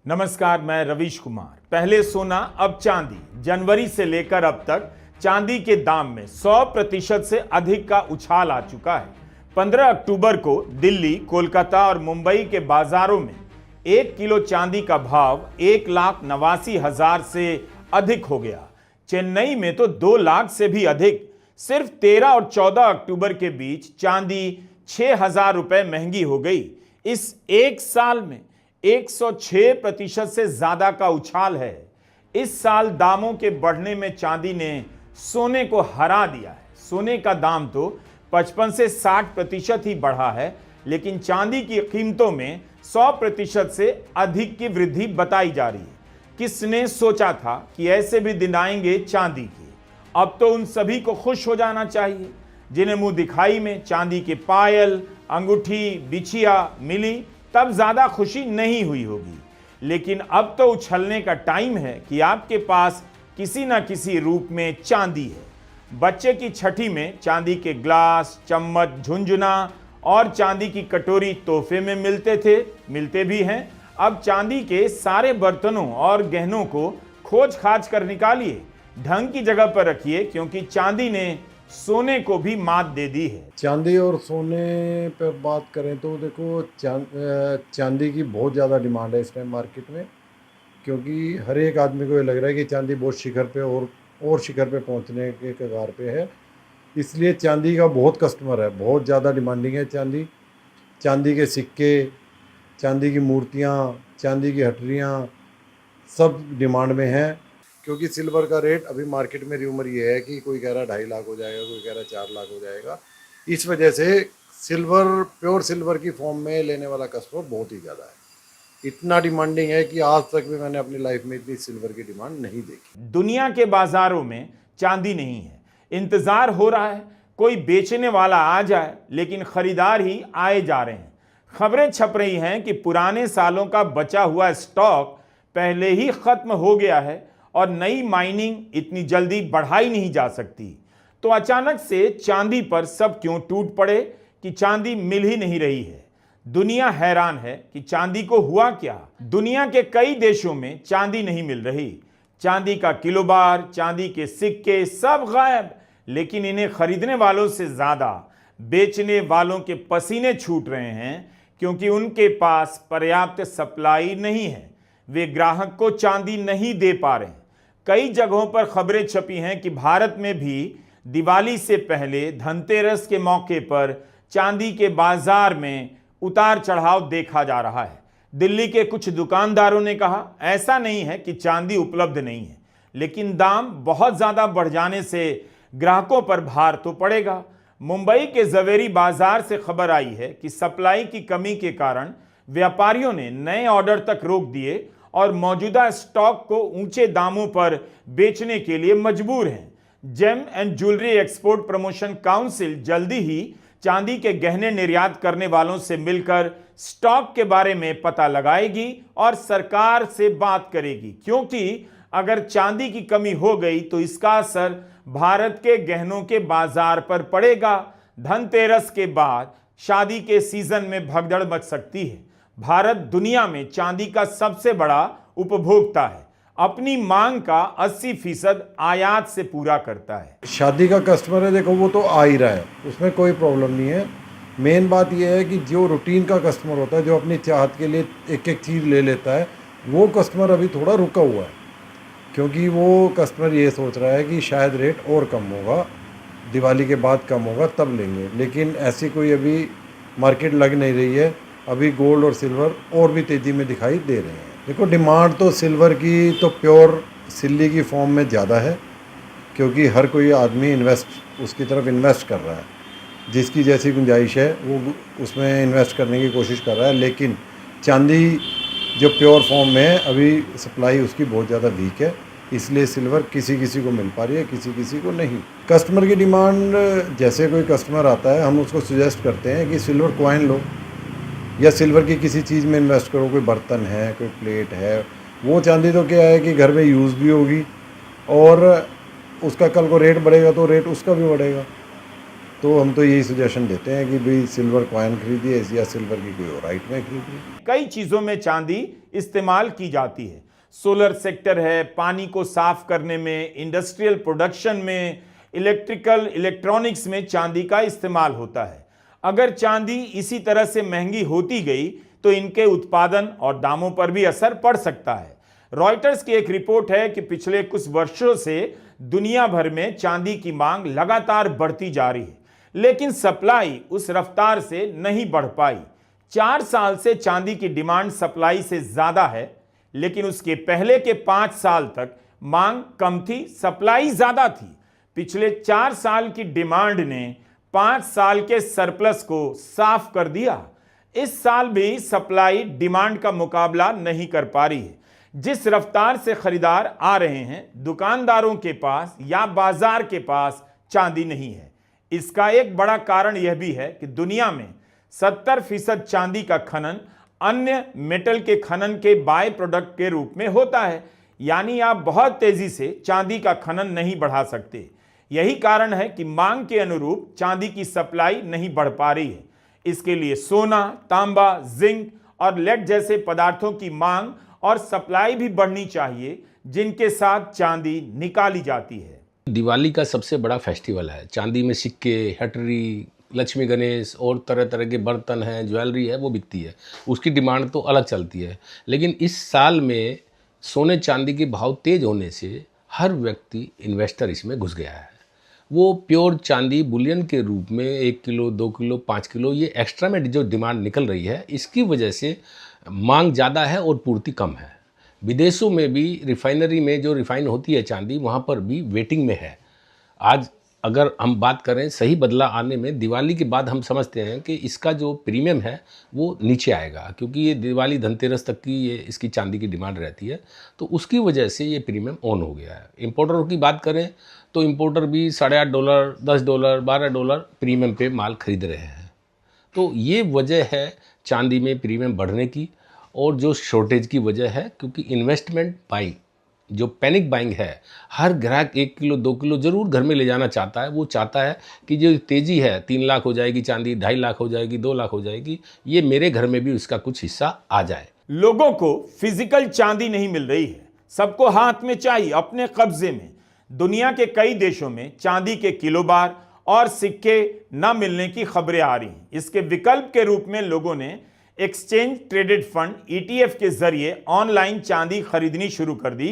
नमस्कार, मैं रवीश कुमार। पहले सोना अब चांदी। जनवरी से लेकर अब तक चांदी के दाम में 100% से अधिक का उछाल आ चुका है। 15 अक्टूबर को दिल्ली, कोलकाता और मुंबई के बाजारों में 1 किलो चांदी का भाव 1,89,000 से अधिक हो गया। चेन्नई में तो 2 लाख से भी अधिक। सिर्फ 13 और 14 अक्टूबर के बीच चांदी 6,000 रुपए महंगी हो गई। इस एक साल में 106% से ज्यादा का उछाल है। इस साल दामों के बढ़ने में चांदी ने सोने को हरा दिया है। सोने का दाम तो 55 से 60% ही बढ़ा है, लेकिन चांदी की कीमतों में 100% से अधिक की वृद्धि बताई जा रही है। किसने सोचा था कि ऐसे भी दिन आएंगे चांदी के। अब तो उन सभी को खुश हो जाना चाहिए जिन्हें मुंह दिखाई में चांदी के पायल, अंगूठी, बिछिया मिली, तब ज्यादा खुशी नहीं हुई होगी। लेकिन अब तो उछलने का टाइम है कि आपके पास किसी न किसी रूप में चांदी है। बच्चे की छठी में चांदी के ग्लास, चम्मच, झुंझुना और चांदी की कटोरी तोहफे में मिलते भी हैं। अब चांदी के सारे बर्तनों और गहनों को खोज खाज कर निकालिए, ढंग की जगह पर रखिए, क्योंकि चांदी ने सोने को भी मात दे दी है। चांदी और सोने पर बात करें तो देखो चांदी की बहुत ज़्यादा डिमांड है इस टाइम मार्केट में, क्योंकि हर एक आदमी को ये लग रहा है कि चांदी बहुत शिखर पे और शिखर पे पहुंचने के कगार पे है। इसलिए चांदी का बहुत कस्टमर है, बहुत ज़्यादा डिमांडिंग है चांदी। चांदी के सिक्के, चांदी की मूर्तियाँ, चांदी की हटरियाँ सब डिमांड में हैं। क्योंकि सिल्वर का रेट अभी मार्केट में र्यूमर ये है कि कोई कह रहा 2.5 लाख हो जाएगा, कोई कह रहा 4 लाख हो जाएगा। इस वजह से सिल्वर, प्योर सिल्वर की फॉर्म में लेने वाला कस्टमर बहुत ही ज़्यादा है। इतना डिमांडिंग है कि आज तक भी मैंने अपनी लाइफ में इतनी सिल्वर की डिमांड नहीं देखी। दुनिया के बाजारों में चांदी नहीं है। इंतजार हो रहा है कोई बेचने वाला आ जाए, लेकिन खरीदार ही आए जा रहे हैं। खबरें छप रही हैं कि पुराने सालों का बचा हुआ स्टॉक पहले ही खत्म हो गया है और नई माइनिंग इतनी जल्दी बढ़ाई नहीं जा सकती। तो अचानक से चांदी पर सब क्यों टूट पड़े कि चांदी मिल ही नहीं रही है। दुनिया हैरान है कि चांदी को हुआ क्या। दुनिया के कई देशों में चांदी नहीं मिल रही। चांदी का किलोबार, चांदी के सिक्के सब गायब। लेकिन इन्हें खरीदने वालों से ज्यादा बेचने वालों के पसीने छूट रहे हैं, क्योंकि उनके पास पर्याप्त सप्लाई नहीं है। वे ग्राहक को चांदी नहीं दे पा रहे हैं। कई जगहों पर खबरें छपी हैं कि भारत में भी दिवाली से पहले धनतेरस के मौके पर चांदी के बाजार में उतार चढ़ाव देखा जा रहा है। दिल्ली के कुछ दुकानदारों ने कहा, ऐसा नहीं है कि चांदी उपलब्ध नहीं है, लेकिन दाम बहुत ज्यादा बढ़ जाने से ग्राहकों पर भार तो पड़ेगा। मुंबई के जवेरी बाजार से खबर आई है कि सप्लाई की कमी के कारण व्यापारियों ने नए ऑर्डर तक रोक दिए और मौजूदा स्टॉक को ऊंचे दामों पर बेचने के लिए मजबूर हैं। Gem and jewellery export promotion council जल्दी ही चांदी के गहने निर्यात करने वालों से मिलकर स्टॉक के बारे में पता लगाएगी और सरकार से बात करेगी, क्योंकि अगर चांदी की कमी हो गई तो इसका असर भारत के गहनों के बाजार पर पड़ेगा। धनतेरस के बाद शादी के सीजन में भगदड़ मच सकती है। भारत दुनिया में चांदी का सबसे बड़ा उपभोक्ता है। अपनी मांग का 80% आयात से पूरा करता है। शादी का कस्टमर है, देखो वो तो आ ही रहा है, उसमें कोई प्रॉब्लम नहीं है। मेन बात यह है कि जो रूटीन का कस्टमर होता है, जो अपनी चाहत के लिए एक एक चीज़ ले लेता है, वो कस्टमर अभी थोड़ा रुका हुआ है, क्योंकि वो कस्टमर ये सोच रहा है कि शायद रेट और कम होगा, दिवाली के बाद कम होगा तब लेंगे। लेकिन ऐसी कोई अभी मार्केट लग नहीं रही है। अभी गोल्ड और सिल्वर और भी तेज़ी में दिखाई दे रहे हैं। देखो डिमांड तो सिल्वर की तो प्योर सिल्ली की फॉर्म में ज़्यादा है, क्योंकि हर कोई आदमी उसकी तरफ इन्वेस्ट कर रहा है। जिसकी जैसी गुंजाइश है वो उसमें इन्वेस्ट करने की कोशिश कर रहा है। लेकिन चांदी जो प्योर फॉर्म में है, अभी सप्लाई उसकी बहुत ज़्यादा वीक है, इसलिए सिल्वर किसी किसी को मिल पा रही है, किसी किसी को नहीं। कस्टमर की डिमांड, जैसे कोई कस्टमर आता है हम उसको सजेस्ट करते हैं कि सिल्वर कॉइन लो या सिल्वर की किसी चीज़ में इन्वेस्ट करो। कोई बर्तन है, कोई प्लेट है, वो चांदी तो क्या है कि घर में यूज़ भी होगी और उसका कल को रेट बढ़ेगा तो रेट उसका भी बढ़ेगा। तो हम तो यही सजेशन देते हैं कि भाई सिल्वर कॉइन खरीदिए या सिल्वर की कोई और आइटमें खरीदिए। कई चीजों में चांदी इस्तेमाल की जाती है। सोलर सेक्टर है, पानी को साफ करने में, इंडस्ट्रियल प्रोडक्शन में, इलेक्ट्रॉनिक्स में चांदी का इस्तेमाल होता है। अगर चांदी इसी तरह से महंगी होती गई तो इनके उत्पादन और दामों पर भी असर पड़ सकता है। रॉयटर्स की एक रिपोर्ट है कि पिछले कुछ वर्षों से दुनिया भर में चांदी की मांग लगातार बढ़ती जा रही है, लेकिन सप्लाई उस रफ्तार से नहीं बढ़ पाई। 4 साल से चांदी की डिमांड सप्लाई से ज्यादा है, लेकिन उसके पहले के 5 साल तक मांग कम थी, सप्लाई ज्यादा थी। पिछले 4 साल की डिमांड ने 5 साल के सरप्लस को साफ कर दिया। इस साल भी सप्लाई डिमांड का मुकाबला नहीं कर पा रही है। जिस रफ्तार से खरीदार आ रहे हैं, दुकानदारों के पास या बाजार के पास चांदी नहीं है। इसका एक बड़ा कारण यह भी है कि दुनिया में 70% चांदी का खनन अन्य मेटल के खनन के बाय प्रोडक्ट के रूप में होता है, यानी आप बहुत तेजी से चांदी का खनन नहीं बढ़ा सकते। यही कारण है कि मांग के अनुरूप चांदी की सप्लाई नहीं बढ़ पा रही है। इसके लिए सोना, तांबा, जिंक और लेड जैसे पदार्थों की मांग और सप्लाई भी बढ़नी चाहिए, जिनके साथ चांदी निकाली जाती है। दिवाली का सबसे बड़ा फेस्टिवल है। चांदी में सिक्के, हटरी, लक्ष्मी गणेश और तरह तरह के बर्तन हैं, ज्वेलरी है, वो बिकती है। उसकी डिमांड तो अलग चलती है। लेकिन इस साल में सोने चांदी के भाव तेज होने से हर व्यक्ति इन्वेस्टर इसमें घुस गया है। वो प्योर चांदी बुलियन के रूप में 1 किलो, 2 किलो, 5 किलो ये एक्स्ट्रा में जो डिमांड निकल रही है, इसकी वजह से मांग ज़्यादा है और पूर्ति कम है। विदेशों में भी रिफाइनरी में जो रिफाइन होती है चांदी, वहाँ पर भी वेटिंग में है। आज अगर हम बात करें सही बदला आने में, दिवाली के बाद हम समझते हैं कि इसका जो प्रीमियम है वो नीचे आएगा, क्योंकि ये दिवाली धनतेरस तक की ये इसकी चांदी की डिमांड रहती है, तो उसकी वजह से ये प्रीमियम ऑन हो गया है। इंपोर्टरों की बात करें तो इंपोर्टर भी $8.5, $10, $12 प्रीमियम पे माल खरीद रहे हैं। तो ये वजह है चांदी में प्रीमियम बढ़ने की, और जो शॉर्टेज की वजह है, क्योंकि इन्वेस्टमेंट बाइंग, जो पैनिक बाइंग है, हर ग्राहक 1 किलो 2 किलो ज़रूर घर में ले जाना चाहता है। वो चाहता है कि जो तेज़ी है, 3 लाख हो जाएगी चांदी, 2.5 लाख हो जाएगी, 2 लाख हो जाएगी, ये मेरे घर में भी उसका कुछ हिस्सा आ जाए। लोगों को फिजिकल चांदी नहीं मिल रही है, सबको हाथ में चाहिए, अपने कब्जे में। दुनिया के कई देशों में चांदी के किलो बार और सिक्के न मिलने की खबरें आ रही हैं। इसके विकल्प के रूप में लोगों ने एक्सचेंज ट्रेडेड फंड ETF के जरिए ऑनलाइन चांदी खरीदनी शुरू कर दी,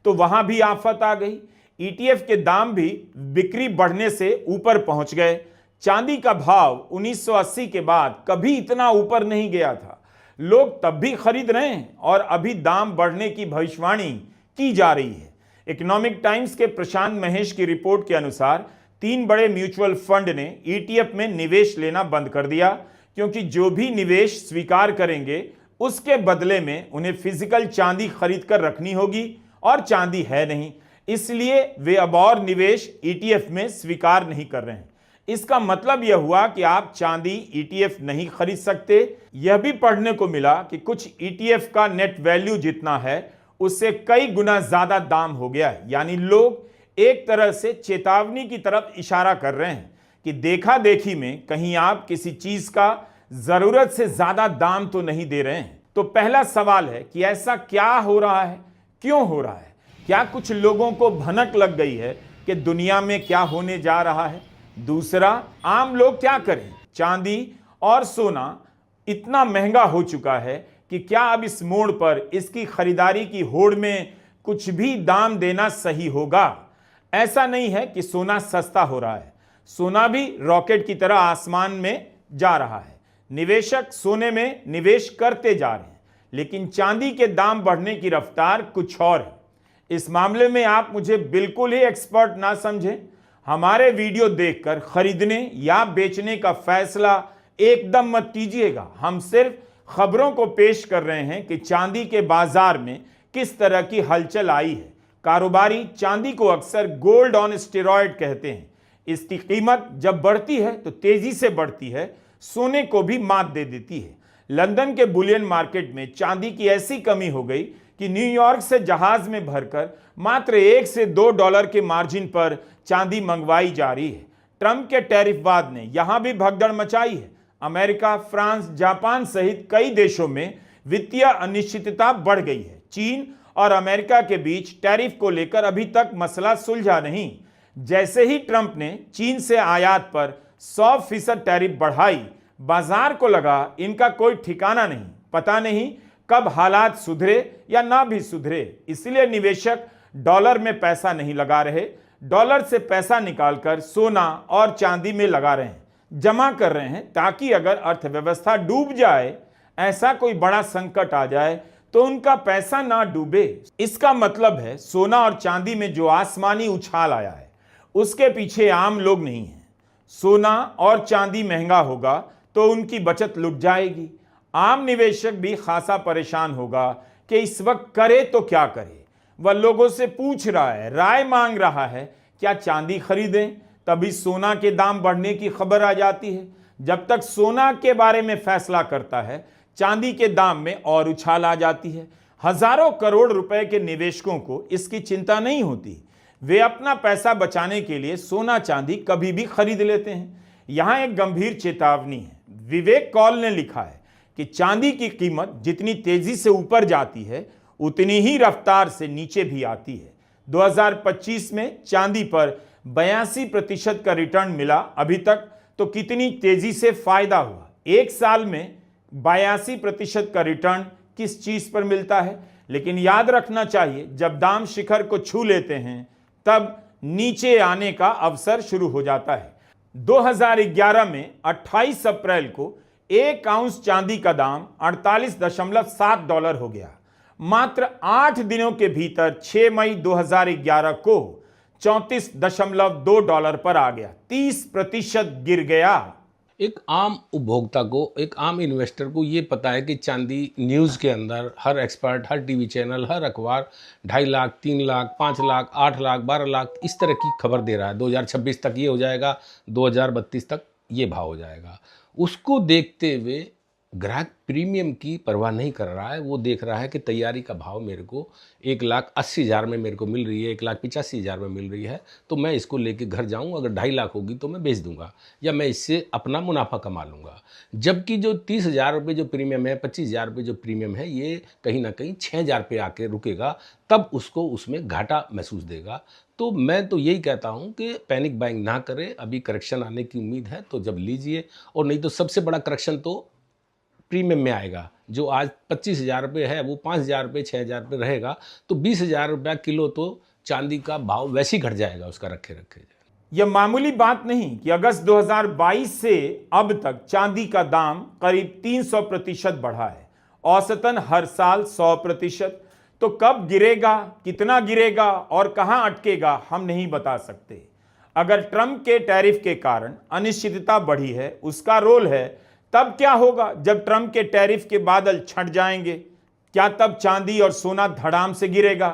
तो वहां भी आफत आ गई। ETF के दाम भी बिक्री बढ़ने से ऊपर पहुंच गए। चांदी का भाव 1980 के बाद कभी इतना ऊपर नहीं गया था। लोग तब भी खरीद रहे हैं और अभी दाम बढ़ने की भविष्यवाणी की जा रही है। इकोनॉमिक टाइम्स के प्रशांत महेश की रिपोर्ट के अनुसार 3 बड़े म्यूचुअल फंड ने ETF में निवेश लेना बंद कर दिया, क्योंकि जो भी निवेश स्वीकार करेंगे उसके बदले में उन्हें फिजिकल चांदी खरीद कर रखनी होगी, और चांदी है नहीं, इसलिए वे अब और निवेश ETF में स्वीकार नहीं कर रहे हैं। इसका मतलब यह हुआ कि आप चांदी ETF नहीं खरीद सकते। यह भी पढ़ने को मिला कि कुछ ETF का नेट वैल्यू जितना है उससे कई गुना ज्यादा दाम हो गया है। यानी लोग एक तरह से चेतावनी की तरफ इशारा कर रहे हैं कि देखा देखी में कहीं आप किसी चीज का जरूरत से ज्यादा दाम तो नहीं दे रहे हैं। तो पहला सवाल है कि ऐसा क्या हो रहा है, क्यों हो रहा है? क्या कुछ लोगों को भनक लग गई है कि दुनिया में क्या होने जा रहा है? दूसरा, आम लोग क्या करें? चांदी और सोना इतना महंगा हो चुका है कि क्या अब इस मोड़ पर इसकी खरीदारी की होड़ में कुछ भी दाम देना सही होगा? ऐसा नहीं है कि सोना सस्ता हो रहा है, सोना भी रॉकेट की तरह आसमान में जा रहा है। निवेशक सोने में निवेश करते जा रहे हैं, लेकिन चांदी के दाम बढ़ने की रफ्तार कुछ और है। इस मामले में आप मुझे बिल्कुल ही एक्सपर्ट ना समझें। हमारे वीडियो देखकर खरीदने या बेचने का फैसला एकदम मत कीजिएगा। हम सिर्फ खबरों को पेश कर रहे हैं कि चांदी के बाजार में किस तरह की हलचल आई है। कारोबारी चांदी को अक्सर गोल्ड ऑन स्टेरॉयड कहते हैं। इसकी कीमत जब बढ़ती है तो तेजी से बढ़ती है, सोने को भी मात दे देती है। लंदन के बुलियन मार्केट में चांदी की ऐसी कमी हो गई कि न्यूयॉर्क से जहाज में भरकर मात्र $1 से $2 के मार्जिन पर चांदी मंगवाई जा रही है। ट्रंप के टैरिफवाद ने यहां भी भगदड़ मचाई है। अमेरिका, फ्रांस, जापान सहित कई देशों में वित्तीय अनिश्चितता बढ़ गई है। चीन और अमेरिका के बीच टैरिफ को लेकर अभी तक मसला सुलझा नहीं। जैसे ही ट्रंप ने चीन से आयात पर 100% टैरिफ बढ़ाई, बाजार को लगा इनका कोई ठिकाना नहीं, पता नहीं कब हालात सुधरे या ना भी सुधरे। इसलिए निवेशक डॉलर में पैसा नहीं लगा रहे, डॉलर से पैसा निकालकर सोना और चांदी में लगा रहे हैं, जमा कर रहे हैं, ताकि अगर अर्थव्यवस्था डूब जाए, ऐसा कोई बड़ा संकट आ जाए तो उनका पैसा ना डूबे। इसका मतलब है सोना और चांदी में जो आसमानी उछाल आया है उसके पीछे आम लोग नहीं हैं। सोना और चांदी महंगा होगा तो उनकी बचत लुट जाएगी। आम निवेशक भी खासा परेशान होगा कि इस वक्त करे तो क्या करे। वह लोगों से पूछ रहा है, राय मांग रहा है, क्या चांदी खरीदें? तभी सोना के दाम बढ़ने की खबर आ जाती है। जब तक सोना के बारे में फैसला करता है, चांदी के दाम में और उछाल आ जाती है। हजारों करोड़ रुपए के निवेशकों को इसकी चिंता नहीं होती। वे अपना पैसा बचाने के लिए सोना चांदी कभी भी खरीद लेते हैं। यहां एक गंभीर चेतावनी है। विवेक कौल ने लिखा है कि चांदी की कीमत जितनी तेजी से ऊपर जाती है उतनी ही रफ्तार से नीचे भी आती है। 2025 में चांदी पर 82% का रिटर्न मिला। अभी तक तो कितनी तेजी से फायदा हुआ। एक साल में 82% का रिटर्न किस चीज पर मिलता है? लेकिन याद रखना चाहिए, जब दाम शिखर को छू लेते हैं तब नीचे आने का अवसर शुरू हो जाता है। 2011 में 28 अप्रैल को 1 आउंस चांदी का दाम 48.7 डॉलर हो गया। मात्र 8 दिनों के भीतर 6 मई 2011 को 34.2 डॉलर पर आ गया। 30% गिर गया। एक आम उपभोक्ता को, एक आम इन्वेस्टर को ये पता है कि चांदी न्यूज़ के अंदर हर एक्सपर्ट, हर टीवी चैनल, हर अखबार 2.5 लाख, 3 लाख, 5 लाख, 8 लाख, 12 लाख इस तरह की खबर दे रहा है। 2026 तक ये हो जाएगा, 2032 तक ये भाव हो जाएगा। उसको देखते हुए ग्राहक प्रीमियम की परवाह नहीं कर रहा है। वो देख रहा है कि तैयारी का भाव मेरे को 1,80,000 में मेरे को मिल रही है, 1,85,000 में मिल रही है, तो मैं इसको लेके घर जाऊं, अगर 2.5 लाख होगी तो मैं बेच दूंगा या मैं इससे अपना मुनाफा कमा लूँगा। जबकि जो 30,000 रुपये जो प्रीमियम है, 25,000 रुपये जो प्रीमियम है, ये कहीं ना कहीं 6,000 पे आके रुकेगा, तब उसको उसमें घाटा महसूस देगा। तो मैं तो यही कहता हूं कि पैनिक बाइंग ना करें। अभी करेक्शन आने की उम्मीद है तो जब लीजिए, और नहीं तो सबसे बड़ा करेक्शन तो प्रीमियम में आएगा। जो आज 25,000 रुपये है वो 5,000 रुपये, 6,000 रुपये रहेगा, तो 20,000 रुपया किलो तो चांदी का भाव वैसे ही घट जाएगा उसका रखे रखे। यह मामूली बात नहीं कि अगस्त 2022 से अब तक चांदी का दाम करीब 300% बढ़ा है, औसतन हर साल 100%। तो कब गिरेगा, कितना गिरेगा और कहां अटकेगा, हम नहीं बता सकते। अगर ट्रंप के टैरिफ के कारण अनिश्चितता बढ़ी है, उसका रोल है। तब क्या होगा जब ट्रंप के टैरिफ के बादल छंट जाएंगे? क्या तब चांदी और सोना धड़ाम से गिरेगा?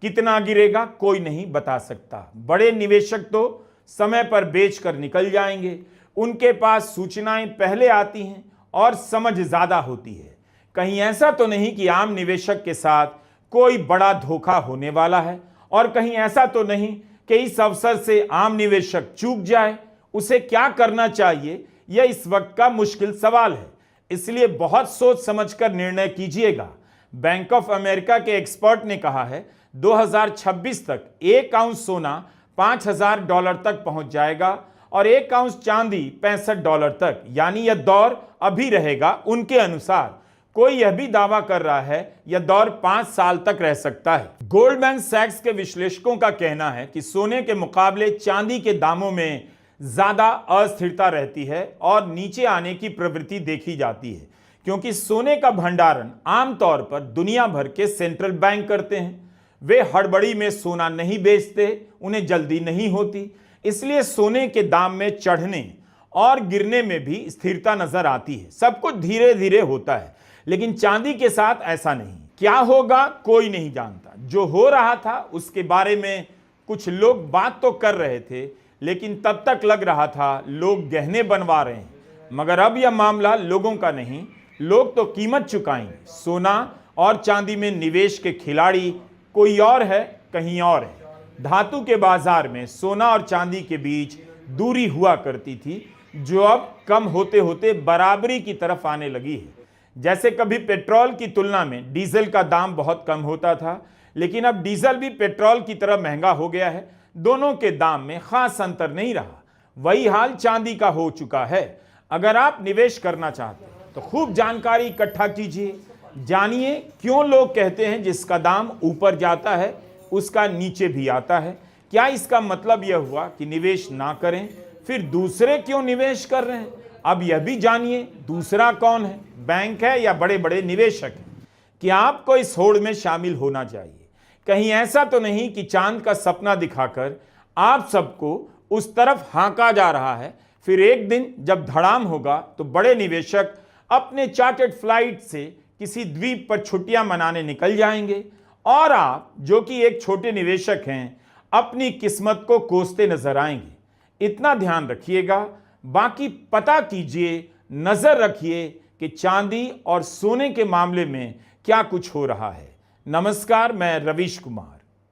कितना गिरेगा, कोई नहीं बता सकता। बड़े निवेशक तो समय पर बेचकर निकल जाएंगे। उनके पास सूचनाएं पहले आती हैं और समझ ज्यादा होती है। कहीं ऐसा तो नहीं कि आम निवेशक के साथ कोई बड़ा धोखा होने वाला है, और कहीं ऐसा तो नहीं कि इस अवसर से आम निवेशक चूक जाए। उसे क्या करना चाहिए, यह इस वक्त का मुश्किल सवाल है। इसलिए बहुत सोच समझकर निर्णय कीजिएगा। बैंक ऑफ अमेरिका के एक्सपर्ट ने कहा है 2026 तक 1 आउंस सोना $5,000 तक पहुंच जाएगा और 1 आउंस चांदी $65 तक। यानी यह दौर अभी रहेगा उनके अनुसार। कोई यह भी दावा कर रहा है यह दौर 5 साल तक रह सकता है। गोल्डमैन सैक्स के विश्लेषकों का कहना है कि सोने के मुकाबले चांदी के दामों में ज्यादा अस्थिरता रहती है और नीचे आने की प्रवृत्ति देखी जाती है, क्योंकि सोने का भंडारण आमतौर पर दुनिया भर के सेंट्रल बैंक करते हैं। वे हड़बड़ी में सोना नहीं बेचते, उन्हें जल्दी नहीं होती, इसलिए सोने के दाम में चढ़ने और गिरने में भी स्थिरता नजर आती है। सब कुछ धीरे धीरे होता है, लेकिन चांदी के साथ ऐसा नहीं। क्या होगा कोई नहीं जानता। जो हो रहा था उसके बारे में कुछ लोग बात तो कर रहे थे, लेकिन तब तक लग रहा था लोग गहने बनवा रहे हैं। मगर अब यह मामला लोगों का नहीं, लोग तो कीमत चुकाएंगे। सोना और चांदी में निवेश के खिलाड़ी कोई और है, कहीं और है। धातु के बाजार में सोना और चांदी के बीच दूरी हुआ करती थी, जो अब कम होते होते बराबरी की तरफ आने लगी है। जैसे कभी पेट्रोल की तुलना में डीजल का दाम बहुत कम होता था, लेकिन अब डीजल भी पेट्रोल की तरह महंगा हो गया है। दोनों के दाम में खास अंतर नहीं रहा। वही हाल चांदी का हो चुका है। अगर आप निवेश करना चाहते हैं तो खूब जानकारी इकट्ठा कीजिए, जानिए क्यों लोग कहते हैं जिसका दाम ऊपर जाता है उसका नीचे भी आता है। क्या इसका मतलब यह हुआ कि निवेश ना करें? फिर दूसरे क्यों निवेश कर रहे हैं? अब यह भी जानिए दूसरा कौन है, बैंक है या बड़े बड़े निवेशक हैं। क्या आपको इस होड़ में शामिल होना चाहिए? कहीं ऐसा तो नहीं कि चांद का सपना दिखाकर आप सबको उस तरफ हांका जा रहा है, फिर एक दिन जब धड़ाम होगा तो बड़े निवेशक अपने चार्टर्ड फ्लाइट से किसी द्वीप पर छुट्टियां मनाने निकल जाएंगे और आप जो कि एक छोटे निवेशक हैं अपनी किस्मत को कोसते नजर आएंगे। इतना ध्यान रखिएगा। बाकी पता कीजिए, नजर रखिए कि चांदी और सोने के मामले में क्या कुछ हो रहा है। नमस्कार, मैं रवीश कुमार।